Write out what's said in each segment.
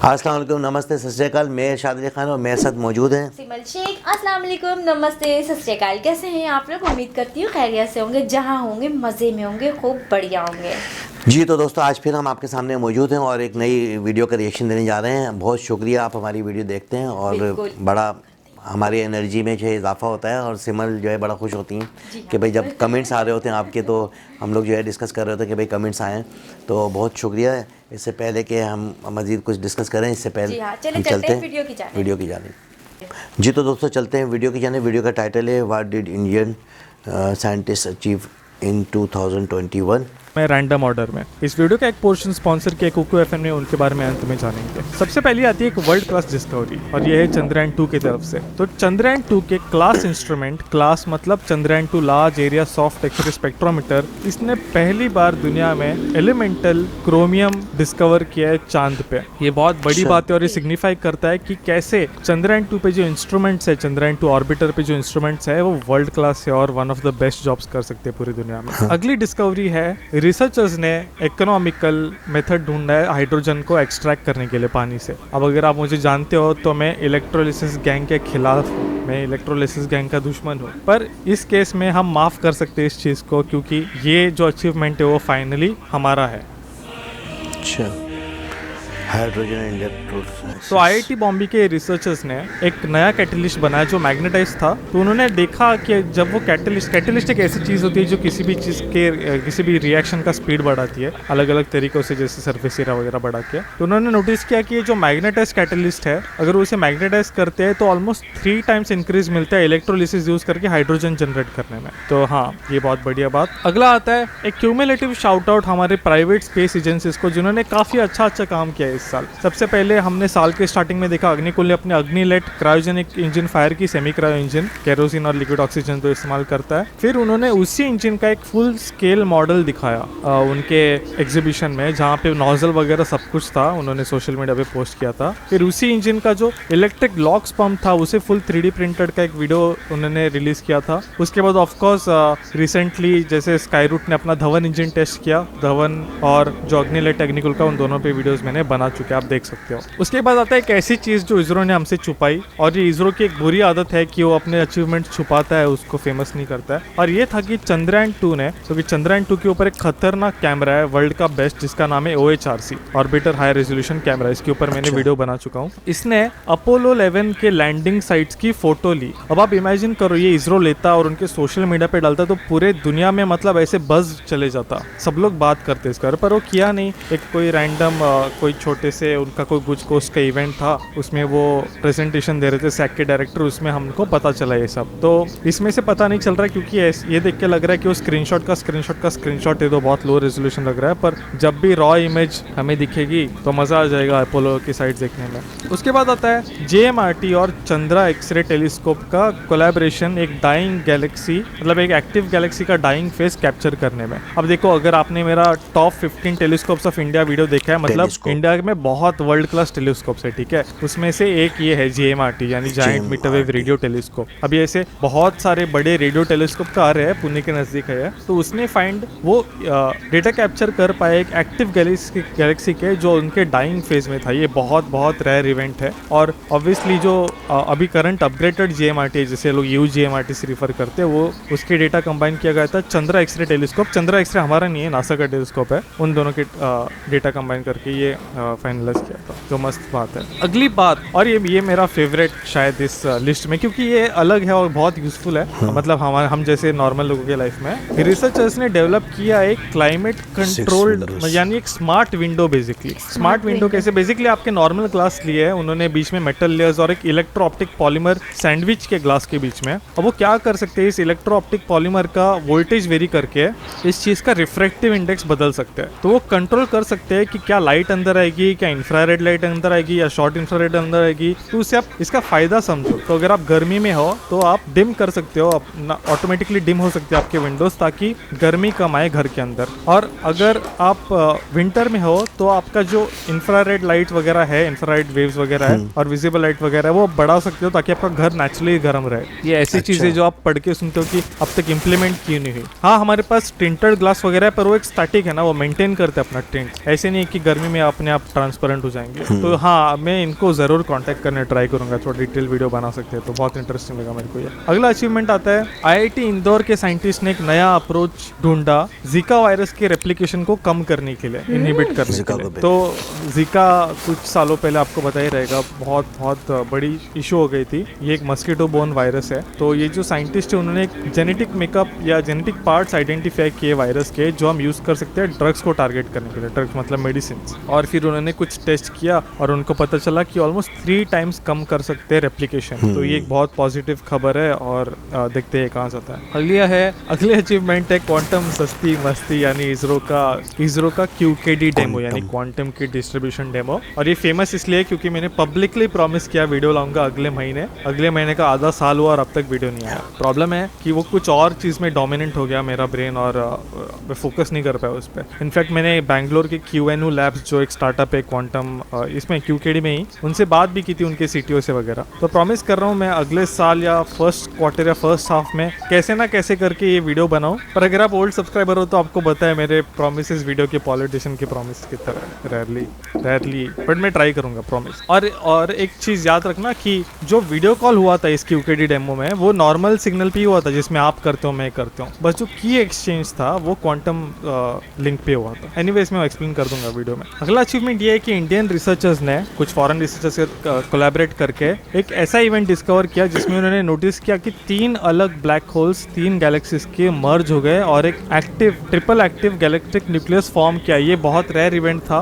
अस्सलाम वालेकुम, नमस्ते, सत श्री अकाल। मैं शाद अली खान और मेरे साथ मौजूद हैं सिमल शेख। अस्सलाम वालेकुम, नमस्ते, सत श्री अकाल। कैसे हैं आप लोग? उम्मीद करती हूँ खैरियत से होंगे, जहाँ होंगे मज़े में होंगे, खूब बढ़िया होंगे। जी। तो दोस्तों, आज फिर हम आपके सामने मौजूद हैं और एक नई वीडियो का रिएक्शन देने जा रहे हैं। बहुत शुक्रिया, आप हमारी वीडियो देखते हैं और बड़ा हमारी एनर्जी में जो है इजाफा होता है। और सिमल जो है बड़ा खुश होती हैं कि भाई जब कमेंट्स आ रहे होते हैं आपके, तो हम लोग जो है डिस्कस कर रहे होते हैं कि भाई कमेंट्स आएँ। तो बहुत शुक्रिया। इससे पहले कि हम मज़ीद कुछ डिस्कस करें, इससे पहले हम चलते हैं वीडियो की जानिब। जी तो दोस्तों, चलते हैं वीडियो की जानिब। वीडियो का टाइटल है what did Indian scientist achieve in 2021। मैं रैंडम ऑर्डर में इस वीडियो का एक पोर्शन स्पॉन्सर किया कुकू एफएम ने, उनके बारे में अंत में जानेंगे। सबसे पहले आती है एक वर्ल्ड क्लास डिस्कवरी और ये है चंद्रयान 2 की तरफ से। तो चंद्रयान 2 के क्लास इंस्ट्रूमेंट, क्लास मतलब Chandrayaan 2 large area soft x ray spectrometer, इसने पहली बार दुनिया में एलिमेंटल क्रोमियम डिस्कवर किया है चांद पे। ये बहुत बड़ी बात है और ये सिग्निफाई करता है कि कैसे चंद्रयान 2 पे जो इंस्ट्रूमेंट्स है, चंद्रयान 2 ऑर्बिटर पे जो इंस्ट्रूमेंट्स है, वो वर्ल्ड क्लास है और one of the best jobs कर सकते हैं पूरी दुनिया में। अगली डिस्कवरी है रिसर्चर्स ने इकोनॉमिकल मेथड ढूंढा है हाइड्रोजन को एक्सट्रैक्ट करने के लिए पानी से। अब अगर आप मुझे जानते हो तो मैं इलेक्ट्रोलिसिस गैंग के खिलाफ हूँ, मैं इलेक्ट्रोलिसिस गैंग का दुश्मन हूँ। पर इस केस में हम माफ़ कर सकते हैं इस चीज़ को, क्योंकि ये जो अचीवमेंट है वो फाइनली हमारा है। अच्छा, हाइड्रोजन इलेक्ट्रोलिसिस। तो आईआईटी बॉम्बे के रिसर्चर्स ने एक नया कैटलिस्ट बनाया जो मैग्नेटाइज था। तो उन्होंने देखा कि जब वो कैटलिस्ट एक ऐसी चीज़ होती है जो किसी भी चीज़ के किसी भी रिएक्शन का स्पीड बढ़ाती है अलग अलग तरीक़ों से, जैसे सरफेस एरिया वगैरह बढ़ा के। तो उन्होंने नोटिस किया कि ये जो मैग्नेटाइज कैटलिस्ट है, अगर उसे मैग्नेटाइज करते हैं तो ऑलमोस्ट 3 टाइम्स इंक्रीज मिलता है इलेक्ट्रोलिसिस यूज़ करके हाइड्रोजन जनरेट करने में। तो हाँ, ये बहुत बढ़िया बात। अगला आता है एक क्यूमुलेटिव शाउट आउट हमारे प्राइवेट स्पेस एजेंसीज को, जिन्होंने काफ़ी अच्छा काम किया इस साल। सबसे पहले हमने साल के स्टार्टिंग में देखा अग्निकुल ने अपने अग्निलेट क्रायोजेनिक इंजन फायर की, सेमी क्रायो इंजन केरोसिन और लिक्विड ऑक्सीजन पे इस्तेमाल करता है। फिर उन्होंने उसी इंजन का एक फुल स्केल मॉडल दिखाया उनके एग्जीबिशन में, जहाँ पे नोजल वगैरह सब कुछ था, उन्होंने सोशल मीडिया पे पोस्ट किया था। फिर उसी इंजन का जो इलेक्ट्रिक लॉक्स पंप था उसे फुल 3D प्रिंटेड का एक वीडियो उन्होंने रिलीज किया था। उसके बाद ऑफकोर्स रिसेंटली जैसे स्काईरूट ने अपना धवन इंजन टेस्ट किया, धवन और जो अग्निलेट अग्निकुल का, उन दोनों पे वीडियोस मैंने बना चुके, आप देख सकते हो। उसके बाद आता है एक ऐसी चीज़ जो इसरो ने हमसे छुपाई, और ये इसरो की एक बुरी आदत है कि वो अपने अचीवमेंट छुपाता है, उसको फेमस नहीं करता है। और ये था कि चंद्रयान 2 ने, क्योंकि चंद्रयान 2 के ऊपर एक खतरनाक कैमरा है वर्ल्ड का बेस्ट, जिसका नाम है OHRC orbiter high resolution camera. इसके ऊपर मैंने वीडियो बना चुका हूँ। इसने अपोलो 11 के लैंडिंग साइट्स की फोटो ली। अब आप इमेजिन करो, ये इसरो लेता और उनके सोशल मीडिया पे डालता तो पूरे दुनिया में मतलब ऐसे बज़ चले जाता, सब लोग बात करते इसका। पर वो किया नहीं। एक कोई रैंडम कोई छोटे से उनका कोई गुज कोस्ट का इवेंट था, उसमें वो प्रेजेंटेशन दे रहे थे सैक के डायरेक्टर, उसमें हमको पता चला ये सब। तो इसमें से पता नहीं चल रहा है, क्योंकि ये देख के लग रहा है कि वो स्क्रीनशॉट है, तो बहुत लो रेजोल्यूशन लग रहा है। पर जब भी रॉ इमेज हमें दिखेगी तो मज़ा आ जाएगा अपोलो की साइड देखने में। उसके बाद आता है JMRT और चंद्रा एक्सरे टेलीस्कोप का कोलैबोरेशन, एक डाइंग गैलेक्सी, मतलब एक एक्टिव गैलेक्सी का डाइंग फेस कैप्चर करने में। अब देखो, अगर आपने मेरा top 15 telescopes of India video देखा है, मतलब इंडिया में बहुत वर्ल्ड क्लास टेलीस्कोप्स है, ठीक है, उसमें से एक ये है JMRT यानी जायंट मीटरवेव रेडियो टेलीस्कोप। अभी ऐसे बहुत सारे बड़े रेडियो टेलीस्कोप आ रहे हैं, पुणे के नज़दीक है। तो उसने फाइंड वो डेटा कैप्चर कर पाया एक एक्टिव गैलेक्सी के, जो उनके डाइंग फेज में था। ये बहुत रेयर इवेंट है। और ऑब्वियसली जो अभी करंट अपग्रेडेड JMRT, जिसे लोग UJMRT से रिफर करते हैं, वो उसके डेटा कंबाइन किया गया था Chandra x ray telescope. Chandra x ray हमारा नहीं है, नासा का टेलीस्कोप है। उन दोनों के डेटा कंबाइन करके ये फाइनलाइज किया था, जो मस्त बात है। अगली बात, और ये मेरा फेवरेट शायद इस लिस्ट में, क्योंकि ये अलग है और बहुत यूजफुल है, मतलब हम जैसे नॉर्मल लोगों के लाइफ में। रिसर्चर्स ने डेवलप किया एक क्लाइमेट कंट्रोल्ड, यानी एक smart window. Basically smart window कैसे, बेसिकली आपके नॉर्मल ग्लास लिए है उन्होंने, बीच में मेटल लेयर्स और एक इलेक्ट्रो ऑप्टिक पॉलीमर सैंडविच के ग्लास के बीच में। अब वो क्या कर सकते हैं, इस इलेक्ट्रो ऑप्टिक पॉलीमर का वोल्टेज वेरी करके इस चीज का रिफ्रैक्टिव इंडेक्स बदल सकते हैं। तो वो कंट्रोल कर सकते हैं कि क्या लाइट अंदर आएगी, क्या इंफ्रारेड लाइट अंदर आएगी या शॉर्ट इंफ्रारेड अंदर आएगी। तो उससे आप इसका फायदा समझो। तो अगर आप गर्मी में हो तो आप डिम कर सकते हो, ऑटोमेटिकली डिम हो सकते हैं आपके विंडोज, ताकि गर्मी कम आए घर के अंदर। और अगर आप विंटर में हो तो आपका जो इंफ्रारेड लाइट वगैरह है, इंफ्रारेड वेव्स वगैरह है और विजिबल लाइट वगैरह है, वो बढ़ा सकते हो ताकि आपका घर नेचुरली गर्म रहे। ये ऐसी चीजें जो आप पढ़ के सुनते हो कि अब तक इम्प्लीमेंट की नहीं हुई। हाँ, हमारे पास टिंटेड ग्लास वगैरह है, पर वो एक स्टैटिक है ना, वो मेंटेन करते हैं अपना टिंट। ऐसे नहीं कि गर्मी में अपने आप ट्रांसपेरेंट हो जाएंगे। तो हाँ, मैं इनको ज़रूर कांटेक्ट करने ट्राई करूंगा, थोड़ा डिटेल वीडियो बना सकते हैं तो बहुत इंटरेस्टिंग लगा मेरे को ये। अगला अचीवमेंट आता है, IIT इंदौर के साइंटिस्ट ने एक नया अप्रोच ढूंढा जीका वायरस के रेप्लिकेशन को कम करने के लिए, इनहिबिट करने के लिए। तो जीका कुछ सालों पहले आपको पता ही रहेगा, बहुत बहुत बड़ी इशू हो गई थी। ये एक मस्कीटो बोर्न वायरस है। तो ये जो साइंटिस्ट है उन्होंने एक जेनेटिक मेकअप या जेनेटिक पार्ट्स आइडेंटिफाई किए वायरस के, जो हम यूज़ कर सकते हैं ड्रग्स को टारगेट करने के लिए, ड्रग्स मतलब मेडिसिन। और फिर उन्होंने कुछ टेस्ट किया और उनको पता चला कि ऑलमोस्ट 3 टाइम्स कम कर सकते हैं रेप्लिकेशन। तो ये एक बहुत पॉजिटिव खबर है और देखते हैं कहाँ जाता है। अगले अचीवमेंट है क्वांटम सस्ती मस्ती, यानी इसरो का QKD डेमो, यानी क्वांटम की डिस्ट्रीब्यूशन डेमो। और ये फेमस इसलिए क्योंकि मैंने पब्लिकली प्रॉमिस किया वीडियो लाऊंगा अगले महीने का आधा साल हुआ और अब तक वीडियो नहीं आया। प्रॉब्लम है कि वो कुछ और चीज़ में डोमिनेंट हो गया मेरा ब्रेन और मैं फोकस नहीं कर पाया उस पर। इनफैक्ट मैंने बैंगलोर के QNU लैब्स जो एक स्टार्टअप है क्वांटम, इसमें QKD में ही, उनसे बात भी की थी उनके CTO से वगैरह। तो प्रॉमिस कर रहा हूँ मैं अगले साल या फर्स्ट क्वार्टर या फर्स्ट हाफ में कैसे ना कैसे करके ये वीडियो बनाऊँ। पर अगर आप ओल्ड सब्सक्राइबर हो तो आपको पता है मेरे प्रोमिस वीडियो के पॉलिटिशियन के प्रोमिस की तरह रेयरली, बट मैं ट्राई करूँगा प्रॉमिस। और एक चीज़ याद रखना कि जो वीडियो कॉल हुआ था इस QKD डेमो में, वो नॉर्मल सिग्नल पे ही हुआ था जिसमें आप करते हो मैं करता हूँ, बस जो की एक्सचेंज था वो क्वांटम लिंक पे हुआ था। एनीवेज मैं एक्सप्लेन कर दूंगा वीडियो में। अगला अचीवमेंट ये है कि इंडियन रिसर्चर्स ने कुछ फॉरेन रिसर्चर्स से कोलैबोरेट करके एक ऐसा इवेंट डिस्कवर किया जिसमें उन्होंने नोटिस किया कि 3 अलग ब्लैक होल्स 3 गैलेक्सीज के मर्ज हो गए और एक triple active galactic nucleus form किया। ये बहुत रेयर इवेंट था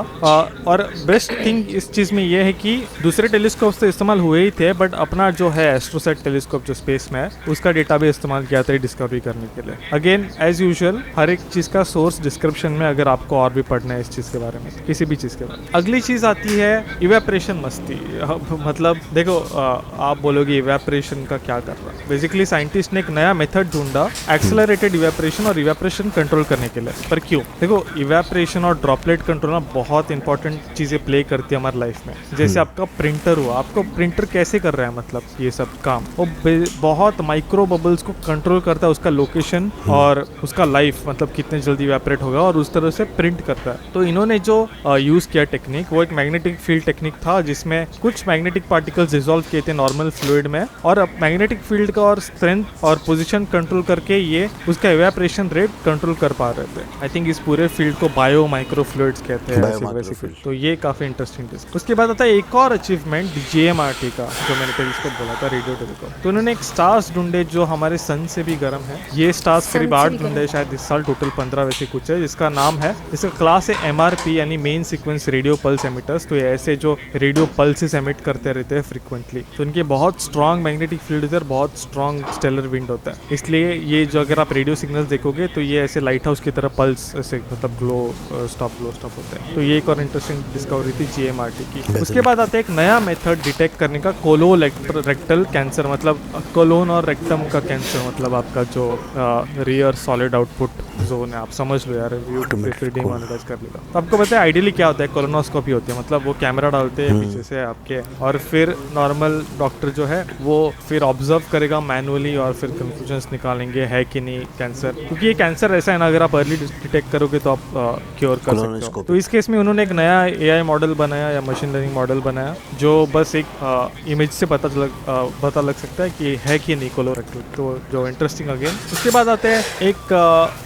और बेस्ट थिंग इस चीज़ में ये है कि दूसरे टेलीस्कोप से इस्तेमाल हुए ही थे, बट अपना जो है एस्ट्रोसेट टेलीस्कोप जो स्पेस में है उसका डेटा भी इस्तेमाल किया था डिस्कवरी करने के लिए। अगेन एज यूजुअल हर एक चीज़ का सोर्स डिस्क्रिप्शन में, अगर आपको और भी पढ़ना है इस चीज़ के बारे में, किसी भी चीज़ के बारे में। अगली चीज़ आती है इवेपोरेशन मस्ती। मतलब देखो, आप बोलोगे इवेपोरेशन का क्या कर रहा है। बेसिकली साइंटिस्ट ने एक नया मेथड ढूंढा एक्सेलरेटेड इवेपोरेशन और इवेपोरेशन कंट्रोल करने के लिए। पर क्यों? देखो, इवेपोरेशन और ड्रॉपलेट कंट्रोल ना बहुत इंपॉर्टेंट चीज़ें प्ले करती है हमारी लाइफ में। जैसे आपका प्रिंटर हुआ, आपको प्रिंटर कैसे कर रहा है, मतलब ये सब काम वो बहुत माइक्रो बबल्स को कंट्रोल करता है, उसका लोकेशन और उसका लाइफ, मतलब कितने जल्दी इवेपोरेट होगा, और उस तरह से प्रिंट करता है। तो इन्होंने जो यूज़ किया टेक्निक, वो एक मैग्नेटिक फील्ड टेक्निक था जिसमें कुछ मैग्नेटिक पार्टिकल्स डिसॉल्व किए थे नॉर्मल फ्लूइड में, और मैग्नेटिक फील्ड का और स्ट्रेंथ और पोजीशन कंट्रोल करके ये उसका इवेपोरेशन रेट कंट्रोल कर पा रहे थे। आई थिंक इस पूरे फील्ड को बायो माइक्रो फ्लूइड्स कहते हैं, वैसे फील्ड। तो ये काफ़ी इंटरेस्टिंग थी। उसके बाद आता है एक और अचीवमेंट JMRT का, जो मैंने टेलीस्कोप बोला था, रेडियो टेलीस्कोप। तो उन्होंने एक स्टार्स ढूंढे जो हमारे सन से भी गर्म है। ये स्टार्स करीब 8 ढूंढे शायद इस साल, टोटल 15 वैसे कुछ है, जिसका नाम है, इसका क्लास है MRP यानी main sequence radio pulse emitters. तो ये ऐसे जो रेडियो पल्सेस एमिट करते रहते हैं फ्रिक्वेंटली, तो इनके बहुत स्ट्रॉन्ग मैग्नेटिक फील्ड होता है, बहुत स्ट्रॉन्ग स्टेलर विंड होता है। इसलिए ये जो अगर आप रेडियो सिग्नल्स देखोगे तो ये ऐसे लाइट हाउस की तरह पल्स ऐसे, मतलब ग्लो स्टॉप होता है। तो ये एक और इंटरेस्टिंग डिस्कवरी थी JMRT की। उसके बाद आता है एक नया मेथड डिटेक्ट करने का, कोलोरेक्टल कैंसर, मतलब कोलोन और रेक्टम का कैंसर, मतलब आपका जो रियर सॉलिड आउटपुट जोन है, आप समझ लो यार, रीडिंग मॉनिटराइज कर लेगा। तो आपको पता है आइडियली क्या होता है, कोलोनोस्कोपी होती है, मतलब वो कैमरा डालते हैं पीछे से आपके, और फिर नॉर्मल डॉक्टर जो है वो फिर ऑब्जर्व करेगा मैनुअली और फिर कंक्लूजन्स निकालेंगे है कि नहीं कैंसर। क्योंकि ये कैंसर ऐसा है ना, अगर आप अर्ली डिटेक्ट करोगे तो आप क्योर कर सकते हो। तो इस केस में उन्होंने एक नया AI मॉडल बनाया या मशीन लर्निंग मॉडल बनाया, जो बस एक इमेज से पता लग सकता है कि है कि नहीं कोलोरेक्टल। तो जो इंटरेस्टिंग अगेन। उसके बाद आते हैं एक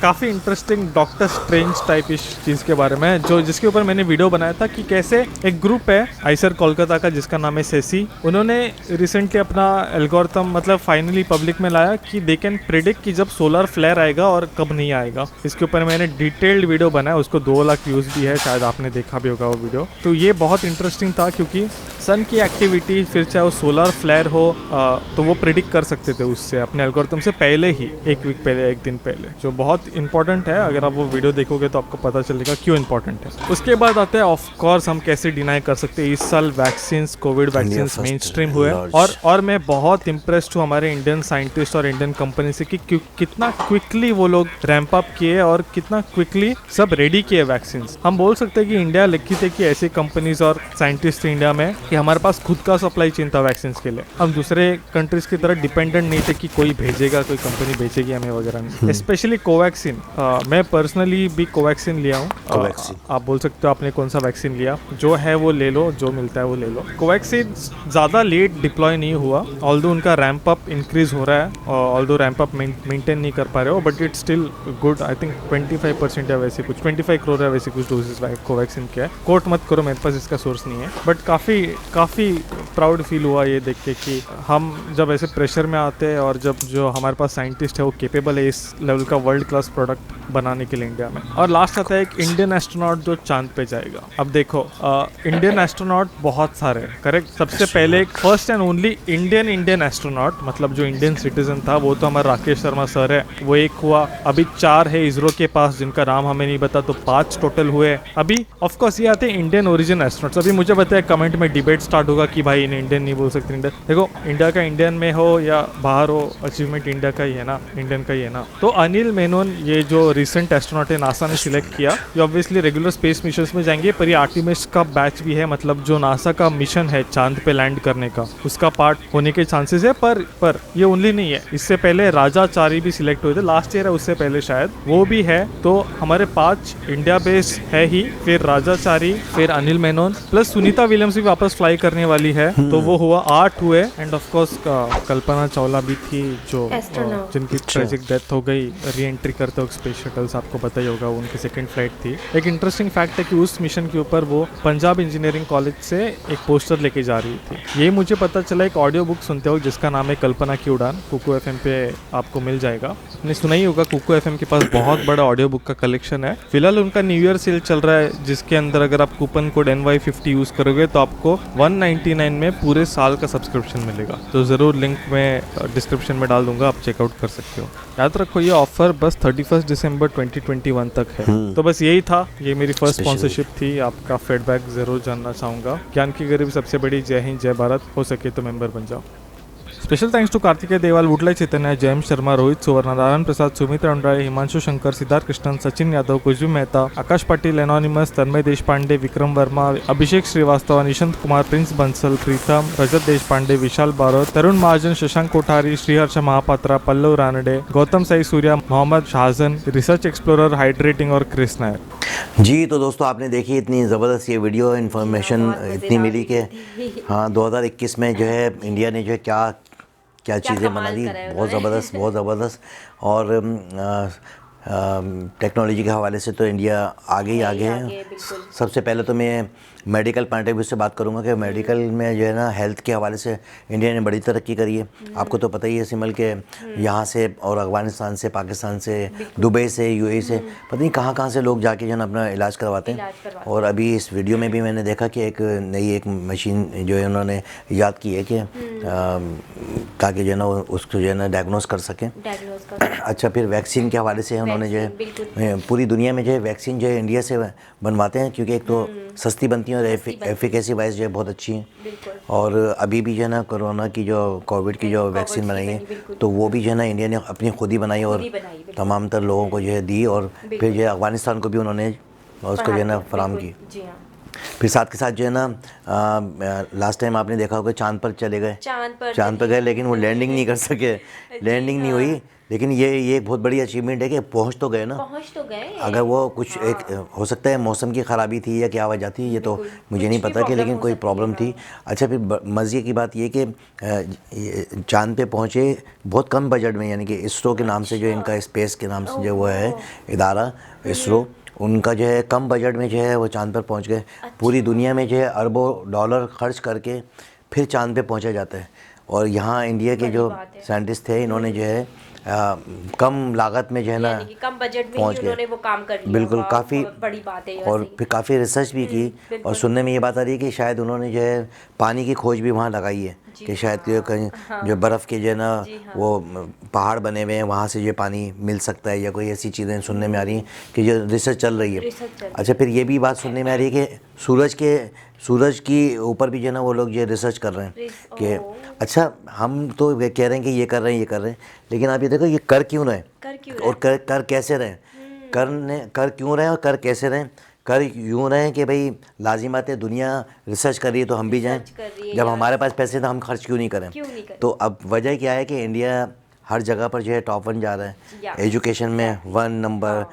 काफ़ी इंटरेस्टिंग डॉक्टर स्ट्रेंज टाइप इस चीज़ के बारे में, जो जिसके ऊपर मैंने वीडियो बनाया था कि कैसे एक ग्रुप है आइसर कोलकाता का जिसका नाम है सेसी। उन्होंने रिसेंटली अपना एल्गोरिथम मतलब फाइनली पब्लिक में लाया कि दे कैन प्रेडिक्ट कि जब सोलर फ्लेयर आएगा और कब नहीं आएगा। इसके ऊपर मैंने डिटेल्ड वीडियो बनाया, उसको 2 लाख व्यूज़ भी है, शायद आपने देखा भी होगा वो वीडियो। तो ये बहुत इंटरेस्टिंग था क्योंकि सन की एक्टिविटी, फिर चाहे वो सोलर फ्लेयर हो, तो वो प्रेडिक्ट कर सकते थे उससे अपने एल्गोरिथम से पहले ही, एक वीक पहले, एक दिन पहले, जो बहुत इंपॉर्टेंट है। अगर आप वो वीडियो देखोगे तो आपको पता चलेगा क्यों इंपॉर्टेंट है। उसके बाद आते हैं, ऑफ कोर्स हम कैसे डिनाई कर सकते हैं, इस साल vaccine, Covid vaccine main stream हुए, और मैं बहुत इम्प्रेस्ड हूँ हमारे इंडियन साइंटिस्ट और इंडियन कंपनी से कि कितना क्विकली वो लोग रैंप अप किए और कितना क्विकली सब रेडी किए वैक्सीन। हम बोल सकते हैं कि इंडिया लकी थे कि ऐसी कंपनीज और साइंटिस्ट इंडिया में कि हमारे पास खुद का सप्लाई चेन था वैक्सीन के लिए। हम दूसरे कंट्रीज की तरह डिपेंडेंट नहीं थे कि कोई भेजेगा, कोई कंपनी भेजेगी हमें वगैरह। स्पेशली कोवैक्सीन, मैं पर्सनली भी कोवैक्सीन लिया हूँ। आप बोल सकते हो आपने कौन सा वैक्सीन लिया, जो है वो ले लो, जो मिलता है वो ले लो। कोवैक्सीन ज़्यादा लेट डिप्लॉय नहीं हुआ, ऑल्दो उनका रैंप अप इंक्रीज हो रहा है, ऑल्दो रैंप अप मेंटेन नहीं कर पा रहे हो, but it's still good. I think 25% या वैसे कुछ 25 करोड़ या वैसे कुछ डोजेस कोवैक्सीन के है। कोट मत करो, मेरे पास इसका सोर्स नहीं है, बट काफ़ी प्राउड फील हुआ ये देख के कि हम जब ऐसे प्रेशर में आते हैं और जब जो हमारे पास साइंटिस्ट है वो केपेबल है इस लेवल का वर्ल्ड क्लास प्रोडक्ट बनाने के लिए इंडिया में। और लास्ट आता है एक इंडियन एस्ट्रोनॉट जो चांद पे जाएगा। अब देखो इंडियन एस्ट्रोनॉट बहुत सारे हैं, करेक्ट। सबसे पहले एक first and only Indian astronaut, मतलब जो इंडियन सिटीजन था, वो तो हमारा राकेश शर्मा सर है, वो एक हुआ। अभी 4 है इसरो के पास जिनका नाम हमें नहीं पता, तो 5 टोटल हुए। अभी ऑफकोर्स ये आते हैं इंडियन ओरिजिन एस्ट्रोनॉट्स। अभी मुझे बताया कमेंट में डिबेट स्टार्ट होगा कि भाई इंडियन नहीं बोल सकते। देखो इंडिया का इंडियन में हो या बाहर हो, अचीवमेंट इंडिया का ही है ना, इंडियन का ही है ना। तो अनिल मेनन ये जो रिसेंट एस्ट्रोनॉट है नासा ने सिलेक्ट किया, ये ऑब्वियसली रेगुलर स्पेस मिशन में जाएंगे, पर ये आर्टिमिस का बैच भी है, मतलब जो नासा का मिशन है चांद पे लैंड करने का, उसका पार्ट होने के चांसेस है। पर ये ओनली नहीं है, इससे पहले राजाचारी भी सिलेक्ट हुए थे लास्ट ईयर है, उससे पहले शायद वो भी है। तो हमारे 5 इंडिया बेस है ही, फिर राजाचारी, फिर अनिल मेनन, प्लस सुनीता विलियम्स भी वापस फ्लाई करने वाली है, तो वो हुआ 8 हुए। End of course Kalpana Chawla भी थी जो जिनकी ट्रेजिक डेथ हो गई री एंट्री करते वक्त स्पेस शटल्स, आपको पता ही होगा, उनकी सेकंड फ्लाइट थी। एक इंटरेस्टिंग फैक्ट है कि उस मिशन के ऊपर वो पंजाब इंजीनियरिंग कॉलेज से एक पोस्टर लेके जा रही थी। ये मुझे पता चला एक ऑडियो बुक सुनते हो जिसका नाम है कल्पना की उड़ान, कुकू एफएम पे आपको मिल जाएगा। आपने सुना ही होगा, कुकू एफएम के पास बहुत बड़ा ऑडियो बुक का कलेक्शन है। फिलहाल उनका न्यू ईयर सेल चल रहा है, जिसके अंदर अगर आप कूपन कोड NY50 यूज करोगे तो आपको 199 में पूरे साल का सब्सक्रिप्शन मिलेगा। तो ज़रूर लिंक में डिस्क्रिप्शन में डाल दूंगा, आप चेकआउट कर सकते हो। याद रखो ये ऑफर बस 31 दिसंबर 2021 तक है। तो बस यही था, ये मेरी फर्स्ट स्पॉन्सरशिप थी। आपका फीडबैक ज़रूर जानना चाहूँगा। ज्ञान की गरीब सबसे बड़ी, जय हिंद जय भारत। हो सके तो मेंबर बन जाओ। स्पेशल थैंक्स टू कार्तिकेय देवाल, वुडलाई चैतन्य, Jayam Sharma, Rohit Suvarna, Narayan Prasad, Sumit Randrai, Himanshu Shankar, Siddharth Krishnan, Sachin Yadav, Kuju Mehta, Akash Patil, anonymous, Tanmay Deshpande, Vikram Verma, Abhishek Srivastava, Nishant Kumar, Prince Bansal, Pritam, Rajat Deshpande, Vishal Barot, Tarun Mahajan, Shashank Kothari, Shriharsh Mahapatra, Pallav Ranade, Gautam Sai Surya, Mohammad Shahjan, research explorer, hydrating और क्रिस नायर। जी, तो दोस्तों आपने देखी इतनी ज़बरदस्त ये वीडियो, इन्फॉर्मेशन इतनी मिली कि हाँ 2021 में जो है इंडिया ने जो है क्या चीज़ें बना दी, बहुत ज़बरदस्त। और टेक्नोलॉजी के हवाले से तो इंडिया आगे है। सबसे पहले तो मैं मेडिकल पॉइंट ऑफ व्यू से बात करूंगा कि मेडिकल में जो है ना, हेल्थ के हवाले से इंडिया ने बड़ी तरक्की करी है। आपको तो पता ही है सिमल के यहाँ से और अफगानिस्तान से, पाकिस्तान से, दुबई से, UAE से, पता नहीं कहाँ से लोग जाके जो है ना अपना इलाज करवाते हैं। और अभी इस वीडियो में भी मैंने देखा कि एक मशीन जो है उन्होंने ईजाद की है कि ताकि जो है ना उसको जो है ना डायग्नोस कर सकें। अच्छा, फिर वैक्सीन के हवाले से उन्होंने जो है पूरी दुनिया में जो है वैक्सीन जो है इंडिया से बनवाते हैं, क्योंकि एक तो सस्ती बनती है और एफिकेसी वाइज जो है बहुत अच्छी है। और अभी भी जो है ना कोरोना की जो कोविड की जो वैक्सीन बनाई है, तो वो भी जो है ना इंडिया ने अपनी खुद ही बनाई और तमाम तर लोगों को जो है दी। और फिर जो है अफगानिस्तान को भी उन्होंने उसको जो है ना फराम की। फिर साथ के साथ जो है ना लास्ट टाइम आपने देखा होगा चांद पर चले गए, चांद पर गए, लेकिन वो लैंडिंग नहीं कर सके, लैंडिंग नहीं हुई। लेकिन ये एक बहुत बड़ी अचीवमेंट है कि पहुंच तो गए ना। अगर वो कुछ एक हो सकता है मौसम की ख़राबी थी या क्या वजह थी, ये तो मुझे नहीं पता कि, लेकिन कोई प्रॉब्लम थी। अच्छा, फिर मज़े की बात ये कि चांद पे पहुँचे बहुत कम बजट में, यानी कि इसरो के नाम से जो इनका स्पेस के नाम से जो वो है इदारा इसरो, उनका जो है कम बजट में जो है वो चांद पर पहुंच गए। पूरी दुनिया में जो है अरबों डॉलर खर्च करके फिर चांद पे पहुंचा जाता है। और यहाँ इंडिया के जो साइंटिस्ट थे, इन्होंने जो है कम लागत में जो है ना कम बजट में ही उन्होंने वो काम कर लिया। बिल्कुल, काफ़ी बड़ी बात है। और फिर काफ़ी रिसर्च भी की। और सुनने में ये बात आ रही है कि शायद उन्होंने जो है पानी की खोज भी वहाँ लगाई है, कि शायद कहीं जो बर्फ़ के जो है ना वो पहाड़ बने हुए हैं, वहाँ से जो पानी मिल सकता है, या कोई ऐसी चीज़ें सुनने में आ रही हैं कि जो रिसर्च चल रही है। अच्छा, फिर ये भी बात सुनने में आ रही है कि सूरज के ऊपर भी जो है ना वो लोग ये रिसर्च कर रहे हैं कि अच्छा, हम तो कह रहे हैं कि ये कर रहे हैं, लेकिन आप ये देखो ये कर क्यों रहे हैं और कर कैसे रहे, कर क्यों रहे और कर कैसे रहे। कर यूँ रहे हैं कि भाई लाजिमात है, दुनिया रिसर्च कर रही है तो हम भी जाएं। कर रही है जब यार। हमारे पास पैसे तो हम खर्च क्यों नहीं करें? क्यों नहीं करें? तो अब वजह क्या है कि इंडिया हर जगह पर जो है टॉप 1 जा रहा या। है। एजुकेशन में 1 नंबर,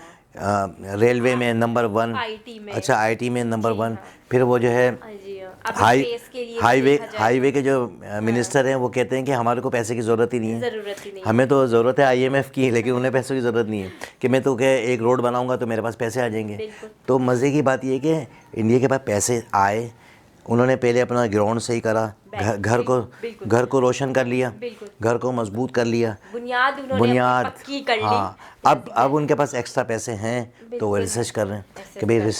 रेलवे में नंबर 1, IT में। अच्छा IT में नंबर 1। हाँ। फिर वो जो है हाँ जी, अभी स्पेस के लिए भी हाईवे देखा जाए हाईवे के जो मिनिस्टर हैं वो कहते हैं कि हमारे को पैसे की ज़रूरत ही नहीं है। ज़रूरत ही नहीं। हमें तो ज़रूरत है IMF की, लेकिन उन्हें पैसों की ज़रूरत नहीं है कि मैं तो क्या एक रोड बनाऊंगा तो मेरे पास पैसे आ जाएंगे। बिल्कुल। तो मज़े की बात ये है कि इंडिया के पास पैसे आए, उन्होंने पहले अपना ग्राउंड सही करा, बिल्कुल। घर को रोशन कर लिया, बिल्कुल। घर को मजबूत कर लिया, बुनियाद उन्होंने अपनी पक्की कर ली। हाँ। अब उनके पास एक्स्ट्रा पैसे हैं तो वो रिसर्च कर रहे हैं कि भाई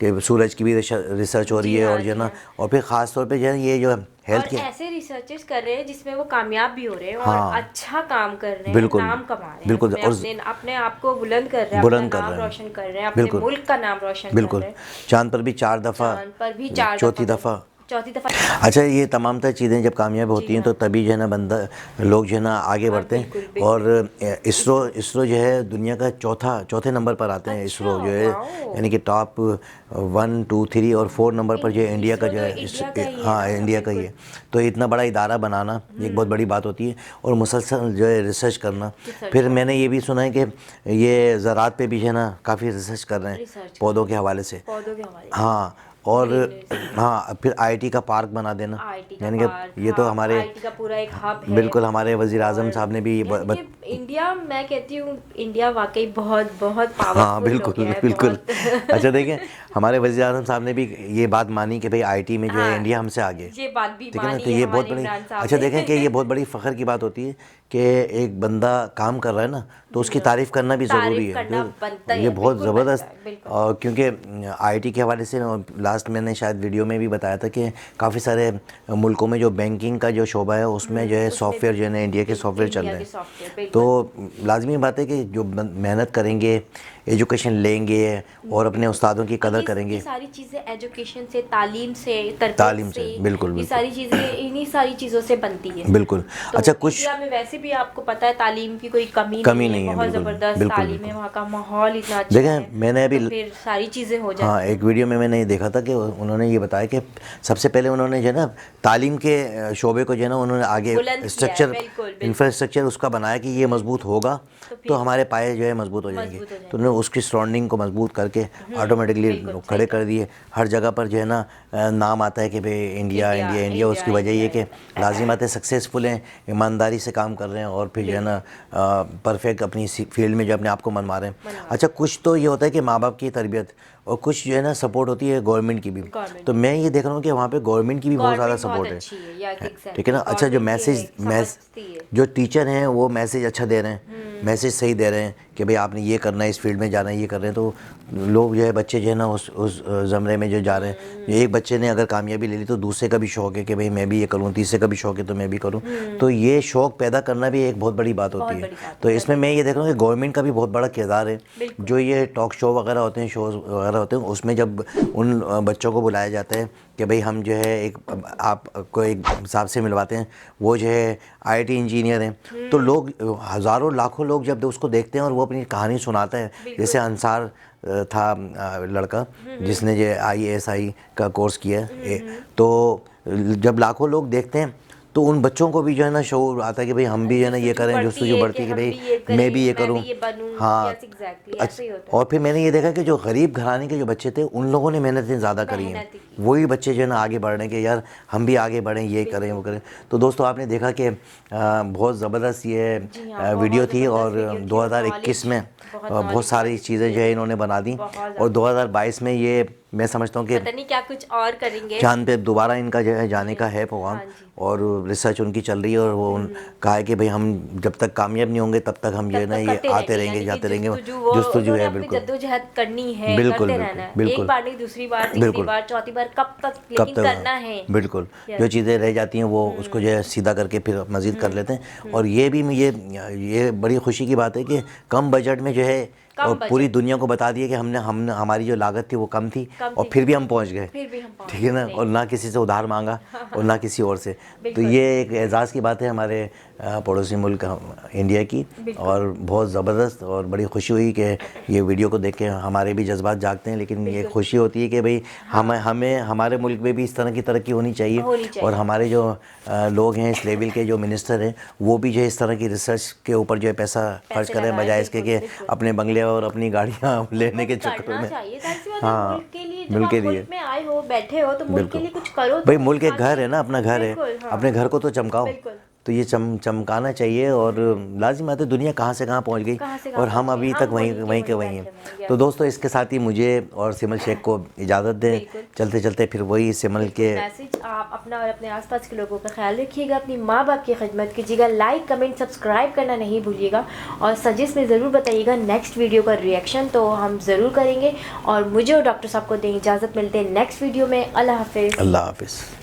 कि सूरज की भी रिसर्च हो रही है, और जो है ना, और फिर ख़ास तौर पे जो है ये जो हेल्थ और के ऐसे रिसर्चेस कर रहे हैं जिसमें वो कामयाब भी हो रहे हैं हाँ। और अच्छा काम कर रहे हैं, बिल्कुल, नाम कमा रहे हैं, बिल्कुल, उसमें और अपने आप को बुलंद कर रहे हैं, बुलंद अपना कर नाम रहे हैं। रोशन कर रहे हैं, अपने बिल्कुल। मुल्क का नाम रोशन कर बिल्कुल। रहे हैं। चांद पर भी 4 दफ़ा, चांद पर भी 4 चौथी दफ़ा। चौथी दफ़ा। अच्छा, ये तमाम तरह चीज़ें जब कामयाब होती हैं तो तभी जो है ना बंदा लोग जो है ना आगे बढ़ते हैं। बिल्कुल। और इसरो जो है दुनिया का चौथे नंबर पर आते हैं। इसरो जो है वाओ। यानी कि टॉप 1, 2, 3 और 4 नंबर पर जो है इंडिया का जो है इंडिया का ही है हाँ, ना, इंडिया का ही है। तो इतना बड़ा इदारा बनाना एक बहुत बड़ी बात होती है, और मुसलसल जो है रिसर्च करना। फिर मैंने ये भी सुना है कि ये ज़राअत पे भी जो है ना काफ़ी रिसर्च कर रहे हैं पौधों के हवाले से। पौधों के हवाले। हाँ, और हाँ, फिर IT का पार्क बना देना, यानी कि ये तो हमारे IT का पूरा एक हब है। बिल्कुल हमारे वज़ीर आज़म साहब ने भी ये इंडिया, मैं कहती हूँ इंडिया वाकई बहुत बहुत हाँ, पावरफुल बिल्कुल हो गया है, बिल्कुल। बहुत। अच्छा देखिए, हमारे वज़ीर आज़म साहब ने भी ये बात मानी कि भाई IT में जो है इंडिया हमसे आगे, ये बात भी ठीक है ना। मानी तो है ये बहुत हमारे बड़ी, इमरान साहब अच्छा ने। देखें कि ये बहुत बड़ी फ़ख्र की बात होती है कि एक बंदा काम कर रहा है ना तो उसकी तारीफ़ करना भी ज़रूरी है। करना बनता ये है, बहुत बिल्कुल ज़बरदस्त, बनता है, बिल्कुल। और क्योंकि IT के हवाले से लास्ट मैंने शायद वीडियो में भी बताया था कि काफ़ी सारे मुल्कों में जो बैंकिंग का जो शोबा है उसमें जो है सॉफ्टवेयर जो है ना इंडिया के सॉफ्टवेयर चल रहे हैं। तो लाजमी बात है कि जो मेहनत करेंगे, एजुकेशन लेंगे और अपने उस्तादों की कदर करेंगे। ये सारी चीज़ें एजुकेशन से, तालीम से, तालीम तरबियत से, बिल्कुल ये सारी चीज़ें इन्हीं सारी चीज़ों से बनती है। बिल्कुल। तो अच्छा, कुछ इंडिया में वैसे भी आपको पता है तालीम की कोई कमी नहीं है, बहुत बिल्कुल, ज़बरदस्त बिल्कुल, तालीम है, बिल्कुल। वहाँ का माहौल इतना अच्छा है। देखें, मैंने अभी तो फिर सारी चीज़ें हो जाती हाँ, हैं। एक वीडियो में मैंने ये देखा था कि उन्होंने ये बताया कि सबसे पहले उन्होंने जो है ना तालीम के शोबे को जो है ना उन्होंने आगे बुलंद किया है, स्ट्रक्चर, बिल्कुल। इंफ्रास्ट्रक्चर उसका बनाया कि ये मजबूत होगा तो हमारे पाए जो है मजबूत हो जाएंगे। तो उन्होंने उसकी सराउंडिंग को मजबूत करके ऑटोमेटिकली खड़े कर दिए। हर जगह पर जो है ना नाम आता है कि भाई इंडिया। उसकी वजह ये कि लाजिमात सक्सेसफुल हैं, ईमानदारी से काम कर रहे हैं, और फिर जो है ना परफेक्ट अपनी फील्ड में जो अपने आप को मनवा रहे हैं। अच्छा, कुछ तो ये होता है कि माँ बाप की तरबियत, और कुछ जो है ना सपोर्ट होती है गवर्नमेंट की भी। तो मैं ये देख रहा हूँ कि वहाँ पे गवर्नमेंट की भी बहुत ज़्यादा सपोर्ट है, ठीक है ना। अच्छा, जो जो टीचर हैं वो मैसेज अच्छा दे रहे हैं, मैसेज सही दे रहे हैं कि भाई आपने ये करना है, इस फील्ड में जाना है, ये कर रहे हैं, तो लोग जो है बच्चे जो है ना उस ज़मरे में जो जा रहे हैं। एक बच्चे ने अगर कामयाबी ले ली तो दूसरे का भी शौक़ है कि भाई मैं भी ये करूँ, तीसरे का भी शौक़ है तो मैं भी करूँ। तो ये शौक़ पैदा करना भी एक बहुत बड़ी बात होती है। तो इसमें मैं ये देख रहा हूँ कि गवर्नमेंट का भी बहुत बड़ा किरदार है। जो ये टॉक शो वगैरह होते हैं, शोज़ वगैरह होते हैं, उसमें जब उन बच्चों को बुलाया जाता है कि भाई हम जो है आपको एक साहब से मिलवाते हैं, वो जो है IT इंजीनियर हैं, तो लोग हज़ारों लाखों लोग जब उसको देखते हैं और वो अपनी कहानी सुनाता है, जैसे अंसार था लड़का जिसने जो IASI का कोर्स किया है, तो जब लाखों लोग देखते हैं तो उन बच्चों को भी जो है ना शौर आता है कि भाई हम भी जो है ना ये करें, जो बढ़ती है कि भाई मैं भी ये करूं। हाँ, और फिर मैंने ये देखा कि जो गरीब घराने के जो बच्चे थे उन लोगों ने मेहनतें ज़्यादा करी हैं, वही बच्चे जो है ना आगे बढ़ रहे हैं कि यार हम भी आगे बढ़ें, ये करें वो करें। तो दोस्तों, आपने देखा कि बहुत ज़बरदस्त ये वीडियो थी, और 2021 में बहुत सारी चीज़ें जो है इन्होंने बना दी, और 2022 में ये मैं समझता हूँ कि पता नहीं क्या कुछ और करेंगे, चांद पे दोबारा इनका जो है जाने का है प्रोग्राम, और रिसर्च उनकी चल रही है, और वो कहा है कि भाई हम जब तक कामयाब नहीं होंगे तब तक हम जो है ना ये आते रहेंगे, जाते रहेंगे, जस्तुजू है। बिल्कुल, जद्दोजहद करनी है, बिल्कुल, करते रहना है, एक बार नहीं, दूसरी बार, तीसरी बार, चौथी बार, कब तक, लेकिन करना है। बिल्कुल, जो चीज़ें रह जाती हैं वो उसको जो है सीधा करके फिर मज़ीद कर लेते हैं। और ये भी ये बड़ी खुशी की बात है कि कम बजट में जो है कम और बजट। पूरी दुनिया को बता दिया कि हमने हमारी जो लागत थी वो कम थी कम और थी। फिर भी हम पहुंच गए। फिर भी हम पहुंच ठीक है ना, गए। और ना किसी से उधार मांगा और ना किसी और से। तो बिल्कुल। ये एक एजाज़ की बात है हमारे पड़ोसी मुल्क इंडिया की, और बहुत ज़बरदस्त और बड़ी खुशी हुई कि ये वीडियो को देख के हमारे भी जज्बात जागते हैं। लेकिन ये खुशी होती है कि भाई हमें हमारे मुल्क में भी इस तरह की तरक्की होनी चाहिए, और हमारे जो लोग हैं इस लेवल के जो मिनिस्टर हैं वो भी जो है इस तरह की रिसर्च के ऊपर जो है पैसा खर्च करें, लगाएं, बजाय इसके कि बिल्कुल। अपने बंगले और अपनी गाड़ियाँ लेने के चक्कर करना में। चाहिए, जाहिर सी बात है, हाँ, मुल्क के लिए जब मुल्क आप के लिए। मुल्क में आए हो, बैठे हो, तो मुल्क के बिल्कुल। लिए कुछ करो तो भाई मुल्क एक ताकि- घर है ना, अपना घर है, बिल्कुल, हाँ। अपने घर को तो चमकाओ। बिल्कुल। तो ये चमकाना चाहिए, और लाजिम बात है दुनिया कहाँ से कहाँ पहुँच गई, कहाँ से कहाँ और हम पहुंच अभी गए, तक हम वहीं वहीं के वहीं हैं। बैठे हैं। तो दोस्तों इसके साथ ही मुझे और सिमल शेख को इजाज़त दें। बिल्कुल। चलते चलते फिर वही सिमल के मैसेज, आप अपना और अपने आसपास के लोगों का ख्याल रखिएगा, अपनी माँ बाप की खिदमत कीजिएगा, लाइक कमेंट सब्सक्राइब करना नहीं भूलिएगा, और सजेस्ट में ज़रूर बताइएगा नेक्स्ट वीडियो का रिएक्शन, तो हम ज़रूर करेंगे। और मुझे और डॉक्टर साहब को दें इजाज़त, मिलते हैं नेक्स्ट वीडियो में। अल्लाह हाफिज़। अल्लाह हाफिज़।